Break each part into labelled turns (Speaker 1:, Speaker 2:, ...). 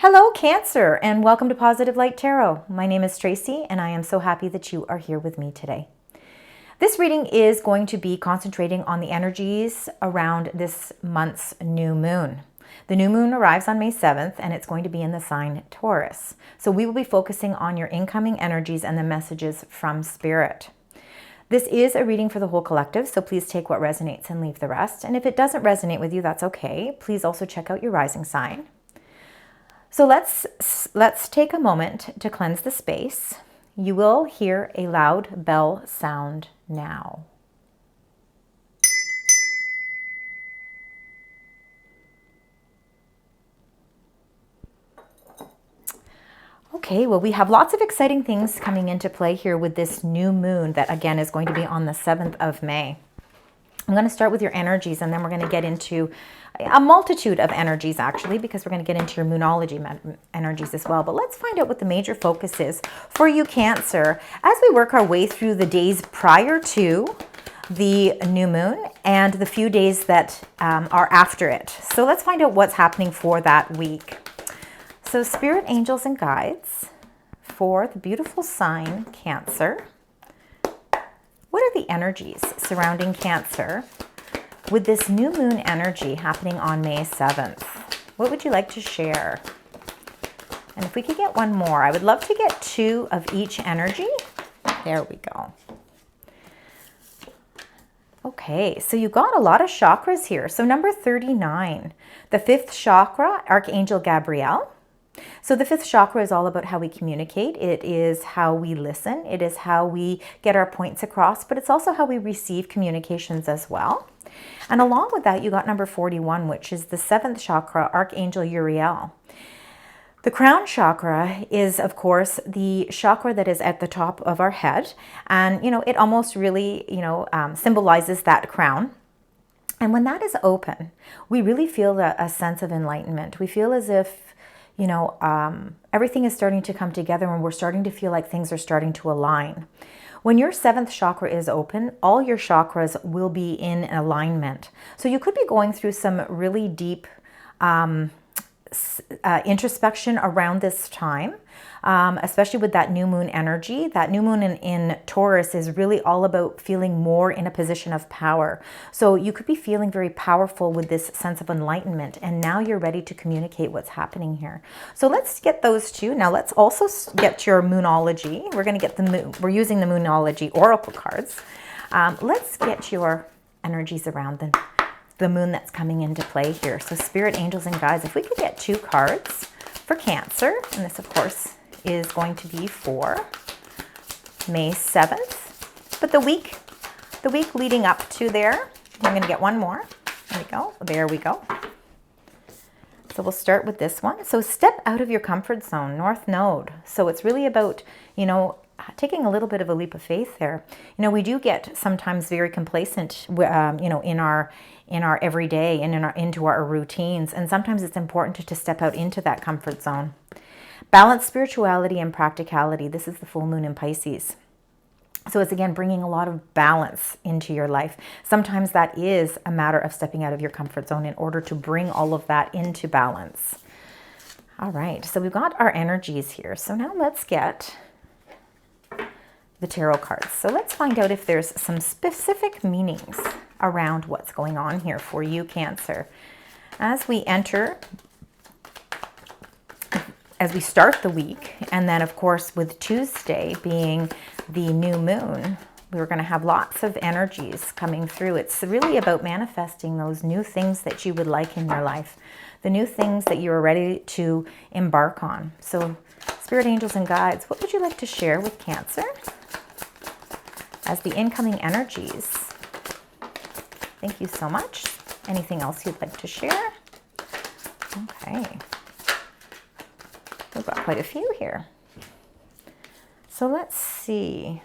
Speaker 1: Hello, Cancer, and welcome to Positive Light Tarot. My name is Tracy, and I am so happy that you are here with me today. This reading is going to be concentrating on the energies around this month's new moon. The new moon arrives on May 7th, and it's going to be in the sign Taurus. So we will be focusing on your incoming energies and the messages from Spirit. This is a reading for the whole collective, so please take what resonates and leave the rest. And if it doesn't resonate with you, that's okay. Please also check out your rising sign. So let's take a moment to cleanse the space. You will hear a loud bell sound now. Okay, well, we have lots of exciting things coming into play here with this new moon that, again, is going to be on the 7th of May. I'm going to start with your energies, and then we're going to get into a multitude of energies, actually, because we're going to get into your moonology energies as well. But let's find out what the major focus is for you, Cancer, as we work our way through the days prior to the new moon and the few days that are after it. So let's find out what's happening for that week. So Spirit, Angels, and Guides for the beautiful sign Cancer. What are the energies surrounding Cancer with this new moon energy happening on May 7th? What would you like to share? And if we could get one more, I would love to get two of each energy. There we go. Okay, so you got a lot of chakras here. So number 39, the 5th chakra, Archangel Gabriel. So the 5th chakra is all about how we communicate. It is how we listen. It is how we get our points across, but it's also how we receive communications as well. And along with that, you got number 41, which is the 7th chakra, Archangel Uriel. The crown chakra is, of course, the chakra that is at the top of our head. And, it almost really, symbolizes that crown. And when that is open, we really feel a sense of enlightenment. We feel as if everything is starting to come together and we're starting to feel like things are starting to align. When your 7th chakra is open, all your chakras will be in alignment. So you could be going through some really deep introspection around this time, especially with that new moon energy. That new moon in Taurus is really all about feeling more in a position of power. So you could be feeling very powerful with this sense of enlightenment, and now you're ready to communicate what's happening here. So let's get those two. Now let's also get your moonology. We're going to get the moon. We're using the moonology oracle cards. Let's get your energies around the moon that's coming into play here. So Spirit, Angels, and Guides, if we could get two cards for Cancer, and this of course is going to be for May 7th, but the week leading up to there, I'm going to get one more. There we go. So we'll start with this one. So step out of your comfort zone, North Node. So it's really about, taking a little bit of a leap of faith there. We do get sometimes very complacent, in our everyday and into our routines. And sometimes it's important to step out into that comfort zone. Balance spirituality and practicality. This is the full moon in Pisces. So it's, again, bringing a lot of balance into your life. Sometimes that is a matter of stepping out of your comfort zone in order to bring all of that into balance. All right, so we've got our energies here. So now let's get the tarot cards. So let's find out if there's some specific meanings around what's going on here for you, Cancer. As we start the week, and then of course with Tuesday being the new moon, we're going to have lots of energies coming through. It's really about manifesting those new things that you would like in your life, the new things that you are ready to embark on. So Spirit, Angels, and Guides, what would you like to share with Cancer as the incoming energies? Thank you so much. Anything else you'd like to share? Okay. We've got quite a few here. So let's see.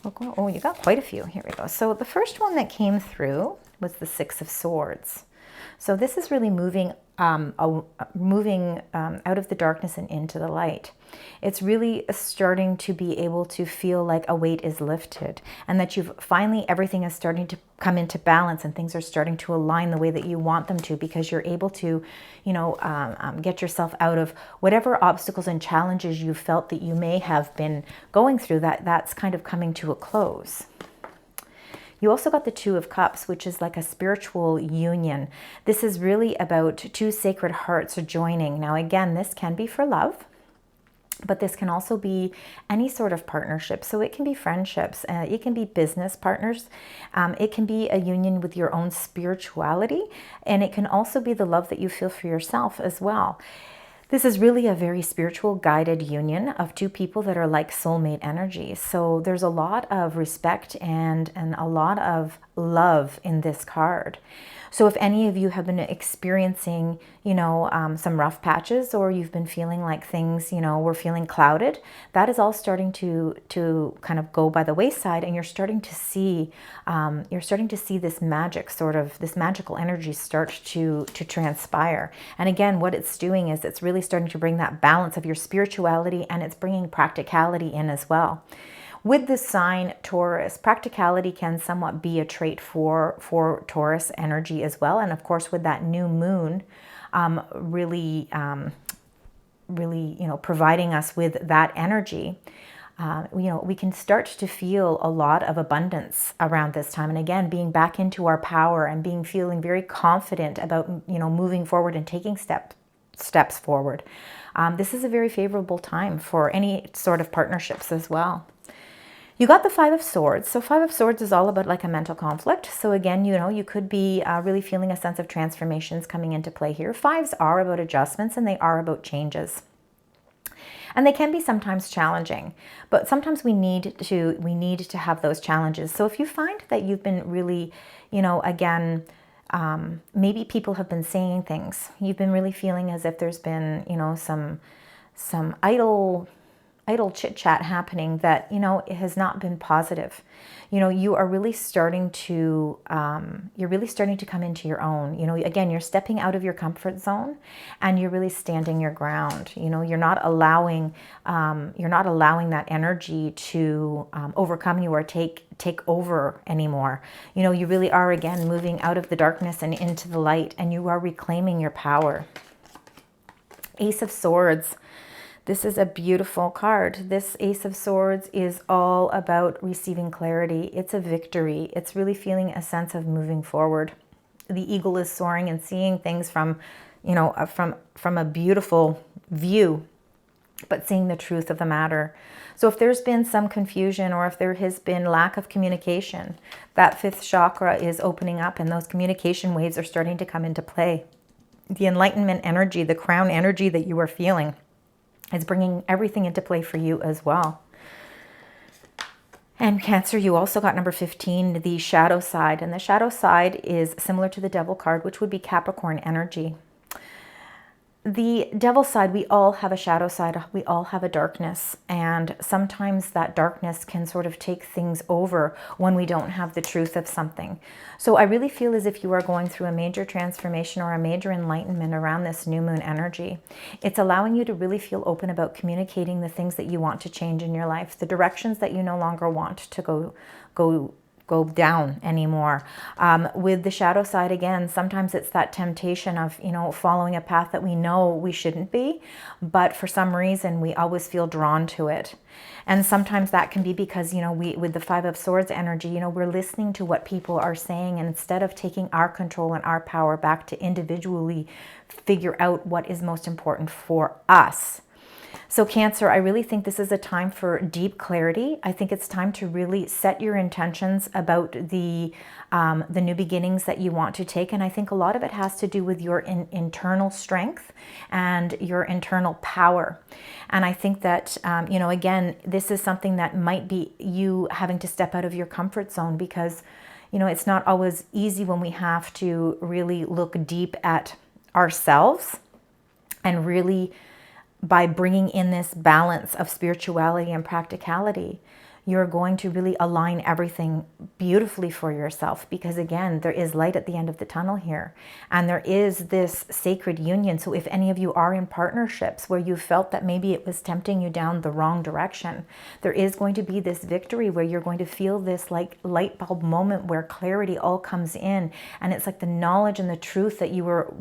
Speaker 1: Oh, you got quite a few. Here we go. So the first one that came through was the 6 of Swords. So this is really moving out of the darkness and into the light. It's really starting to be able to feel like a weight is lifted, and that you've finally, everything is starting to come into balance and things are starting to align the way that you want them to, because you're able to, get yourself out of whatever obstacles and challenges you felt that you may have been going through, that's kind of coming to a close. You also got the Two of Cups, which is like a spiritual union. This is really about two sacred hearts joining. Now, again, this can be for love, but this can also be any sort of partnership. So it can be friendships, it can be business partners, it can be a union with your own spirituality, and it can also be the love that you feel for yourself as well. This is really a very spiritual guided union of two people that are like soulmate energy. So there's a lot of respect and a lot of love in this card. So if any of you have been experiencing, some rough patches, or you've been feeling like things, were feeling clouded, that is all starting to kind of go by the wayside, and you're starting to see this magical energy start to transpire. And again, what it's doing is it's really starting to bring that balance of your spirituality, and it's bringing practicality in as well. With the sign Taurus, practicality can somewhat be a trait for Taurus energy as well. And of course, with that new moon, really, providing us with that energy, we can start to feel a lot of abundance around this time. And again, being back into our power and feeling very confident about, moving forward and taking steps forward. This is a very favorable time for any sort of partnerships as well. You got the Five of Swords. So Five of Swords is all about like a mental conflict. So again, you could be really feeling a sense of transformations coming into play here. Fives are about adjustments, and they are about changes. And they can be sometimes challenging, but sometimes we need to have those challenges. So if you find that you've been really, maybe people have been saying things, you've been really feeling as if there's been, some idle chit chat happening that, it has not been positive. You are really starting to, come into your own. Again, you're stepping out of your comfort zone, and you're really standing your ground. You're not allowing that energy to overcome you or take over anymore. You really are, again, moving out of the darkness and into the light, and you are reclaiming your power. Ace of Swords. This is a beautiful card. This Ace of Swords is all about receiving clarity. It's a victory. It's really feeling a sense of moving forward. The eagle is soaring and seeing things from a beautiful view, but seeing the truth of the matter. So if there's been some confusion, or if there has been lack of communication, that fifth chakra is opening up, and those communication waves are starting to come into play. The enlightenment energy, the crown energy that you are feeling, is bringing everything into play for you as well. And Cancer, you also got number 15, the shadow side. And the shadow side is similar to the devil card, which would be Capricorn energy. The devil side, we all have a shadow side. We all have a darkness. And sometimes that darkness can sort of take things over when we don't have the truth of something. So I really feel as if you are going through a major transformation or a major enlightenment around this new moon energy. It's allowing you to really feel open about communicating the things that you want to change in your life, the directions that you no longer want to go down anymore. With the shadow side, again, sometimes it's that temptation of, following a path that we know we shouldn't be, but for some reason we always feel drawn to it. And sometimes that can be because, with the Five of Swords energy, we're listening to what people are saying, and instead of taking our control and our power back to individually figure out what is most important for us. So Cancer, I really think this is a time for deep clarity. I think it's time to really set your intentions about the new beginnings that you want to take. And I think a lot of it has to do with your internal strength and your internal power. And I think that, again, this is something that might be you having to step out of your comfort zone, because, it's not always easy when we have to really look deep at ourselves, and really, by bringing in this balance of spirituality and practicality, you're going to really align everything beautifully for yourself, because again, there is light at the end of the tunnel here, and there is this sacred union. So if any of you are in partnerships where you felt that maybe it was tempting you down the wrong direction, there is going to be this victory where you're going to feel this like light bulb moment where clarity all comes in, and it's like the knowledge and the truth that you were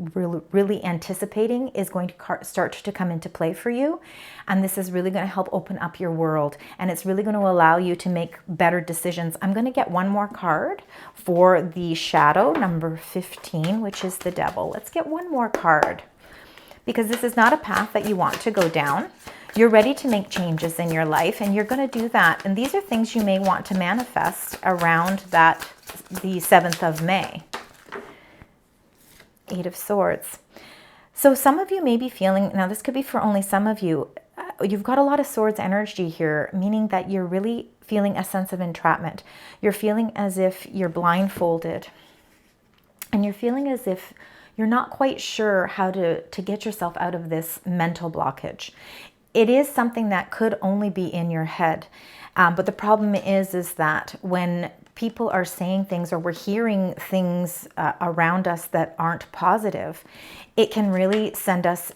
Speaker 1: really anticipating is going to start to come into play for you. And this is really going to help open up your world, and it's really going to allow you to make better decisions. I'm going to get one more card for the shadow, number 15, which is the devil. Let's get one more card, because this is not a path that you want to go down. You're ready to make changes in your life, and you're going to do that. And these are things you may want to manifest around the 7th of May. 8 of Swords. So some of you may be feeling, now this could be for only some of you, you've got a lot of swords energy here, meaning that you're really feeling a sense of entrapment. You're feeling as if you're blindfolded, and you're feeling as if you're not quite sure how to get yourself out of this mental blockage. It is something that could only be in your head. But the problem is that when people are saying things, or we're hearing things around us that aren't positive, it can really send us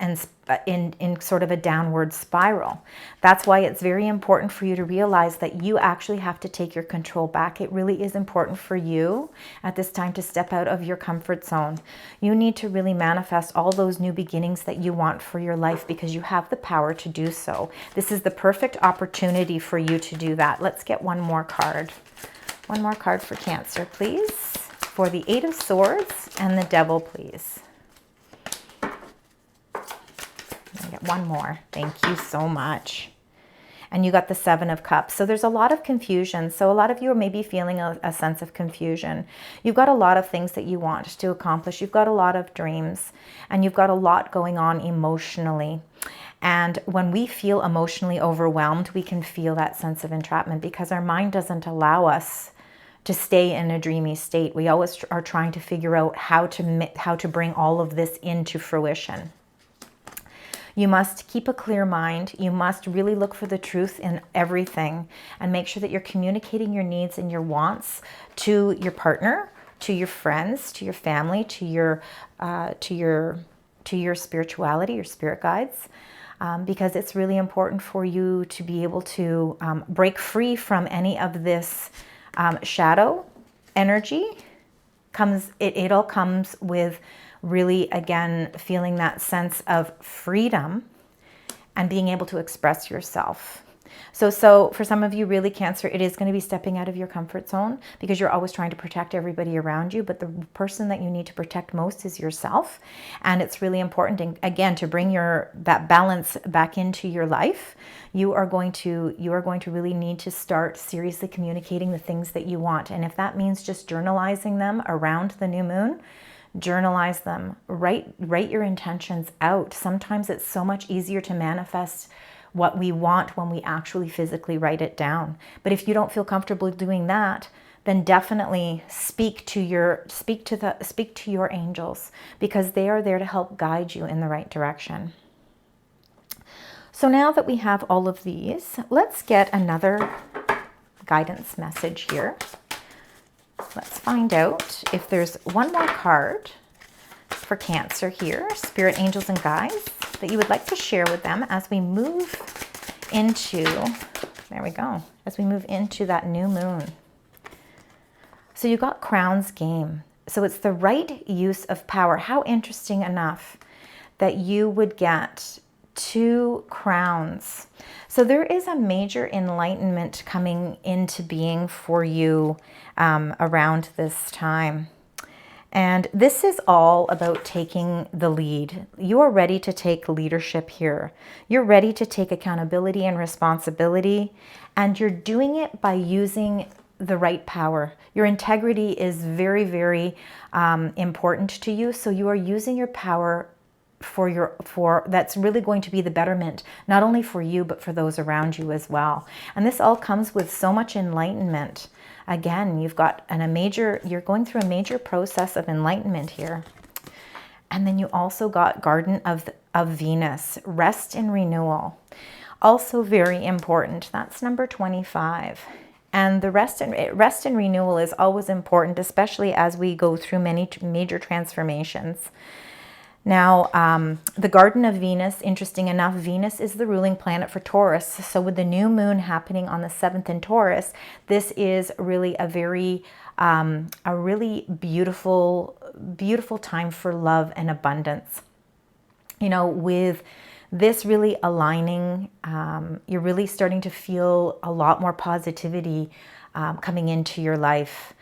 Speaker 1: in sort of a downward spiral. That's why it's very important for you to realize that you actually have to take your control back. It really is important for you at this time to step out of your comfort zone. You need to really manifest all those new beginnings that you want for your life, because you have the power to do so. This is the perfect opportunity for you to do that. Let's get one more card. One more card for Cancer, please. For the 8 of Swords and the Devil, please. I get one more. Thank you so much. And you got the 7 of Cups. So there's a lot of confusion. So a lot of you are maybe feeling a sense of confusion. You've got a lot of things that you want to accomplish. You've got a lot of dreams, and you've got a lot going on emotionally. And when we feel emotionally overwhelmed, we can feel that sense of entrapment, because our mind doesn't allow us to stay in a dreamy state. We always are trying to figure out how to bring all of this into fruition. You must keep a clear mind. You must really look for the truth in everything, and make sure that you're communicating your needs and your wants to your partner, to your friends, to your family, to your spirituality, your spirit guides. Because it's really important for you to be able to break free from any of this shadow energy. It all comes with really, again, feeling that sense of freedom and being able to express yourself. So for some of you, really, Cancer, it is going to be stepping out of your comfort zone, because you're always trying to protect everybody around you. But the person that you need to protect most is yourself. And it's really important, again, to bring that balance back into your life. You are going to really need to start seriously communicating the things that you want. And if that means just journalizing them around the new moon, journalize them. Write your intentions out. Sometimes it's so much easier to manifest what we want when we actually physically write it down. But if you don't feel comfortable doing that, then definitely speak to your angels, because they are there to help guide you in the right direction. So now that we have all of these, let's get another guidance message here. Let's find out if there's one more card for Cancer here, spirit, angels, and guides, that you would like to share with them as we move into, as we move into that new moon. So you got Crown's Game. So it's the right use of power. How interesting enough that you would get 2 crowns. So there is a major enlightenment coming into being for you around this time. And this is all about taking the lead. You are ready to take leadership here. You're ready to take accountability and responsibility, and you're doing it by using the right power. Your integrity is very, very important to you. So you are using your power for that's really going to be the betterment, not only for you, but for those around you as well. And this all comes with so much enlightenment. Again, you're going through a major process of enlightenment here. And then you also got Garden of Venus, rest and renewal. also very important. That's number 25. And the rest and renewal is always important, especially as we go through many major transformations. Now, the Garden of Venus, interesting enough, Venus is the ruling planet for Taurus. So with the new moon happening on the 7th in Taurus, this is really a really beautiful, beautiful time for love and abundance. You know, with this really aligning, you're really starting to feel a lot more positivity coming into your life.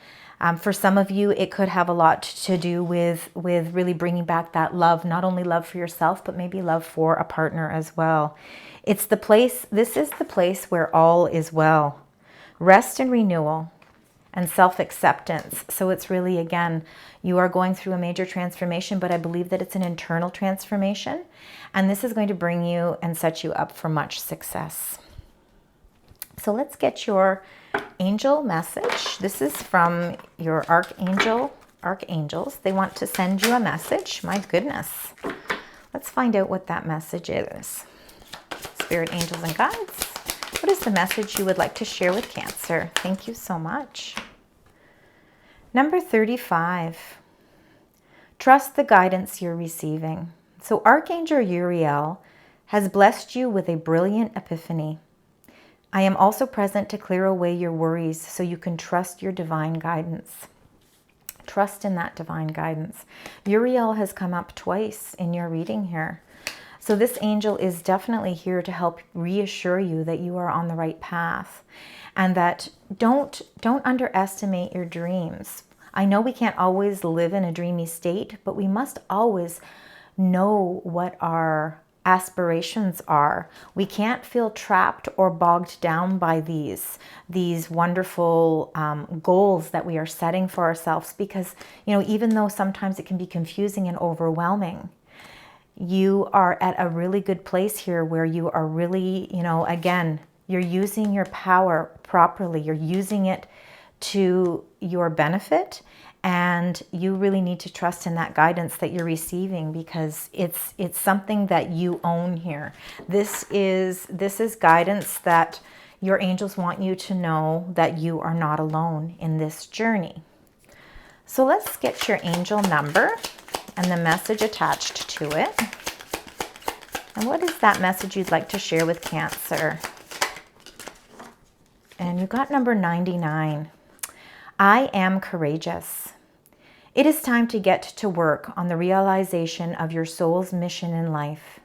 Speaker 1: For some of you, it could have a lot to do with really bringing back that love, not only love for yourself, but maybe love for a partner as well. It's the place, this is the place where all is well. Rest and renewal and self-acceptance. So it's really, again, you are going through a major transformation, but I believe that it's an internal transformation. And this is going to bring you and set you up for much success. So let's get your angel message. This is from your archangels. They want to send you a message. My goodness. Let's find out what that message is. Spirit, angels, and guides. What is the message you would like to share with Cancer? Thank you so much. Number 35. Trust the guidance you're receiving. So Archangel Uriel has blessed you with a brilliant epiphany. I am also present to clear away your worries so you can trust your divine guidance. Trust in that divine guidance. Uriel has come up twice in your reading here. So this angel is definitely here to help reassure you that you are on the right path and that don't underestimate your dreams. I know we can't always live in a dreamy state, but we must always know what our aspirations are. We can't feel trapped or bogged down by these wonderful goals that we are setting for ourselves, because, you know, even though sometimes it can be confusing and overwhelming, you are at a really good place here where you are really, you know, again, you're using your power properly. You're using it to your benefit, and you really need to trust in that guidance that you're receiving, because it's something that you own here. This is guidance that your angels want you to know that you are not alone in this journey. So let's get your angel number and the message attached to it. And what is that message you'd like to share with Cancer? And you got number 99. I am courageous. It is time to get to work on the realization of your soul's mission in life.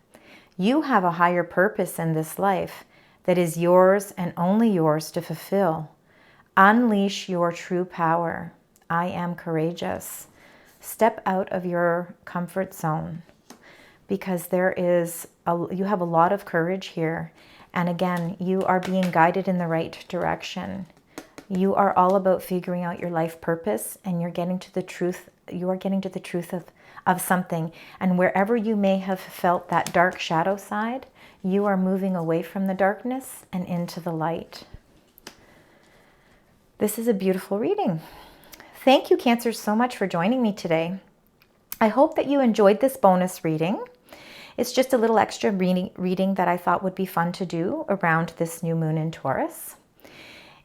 Speaker 1: You have a higher purpose in this life that is yours and only yours to fulfill. Unleash your true power. I am courageous. Step out of your comfort zone, because you have a lot of courage here. And again, you are being guided in the right direction. You are all about figuring out your life purpose, and you're getting to the truth. You are getting to the truth of something. And wherever you may have felt that dark shadow side, you are moving away from the darkness and into the light. This is a beautiful reading. Thank you, Cancer, so much for joining me today. I hope that you enjoyed this bonus reading. It's just a little extra reading that I thought would be fun to do around this new moon in Taurus.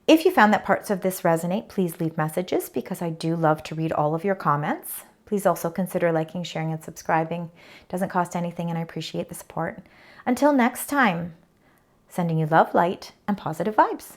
Speaker 1: If you found that parts of this resonate, please leave messages, because I do love to read all of your comments. Please also consider liking, sharing, and subscribing. It doesn't cost anything, and I appreciate the support. Until next time, sending you love, light, and positive vibes.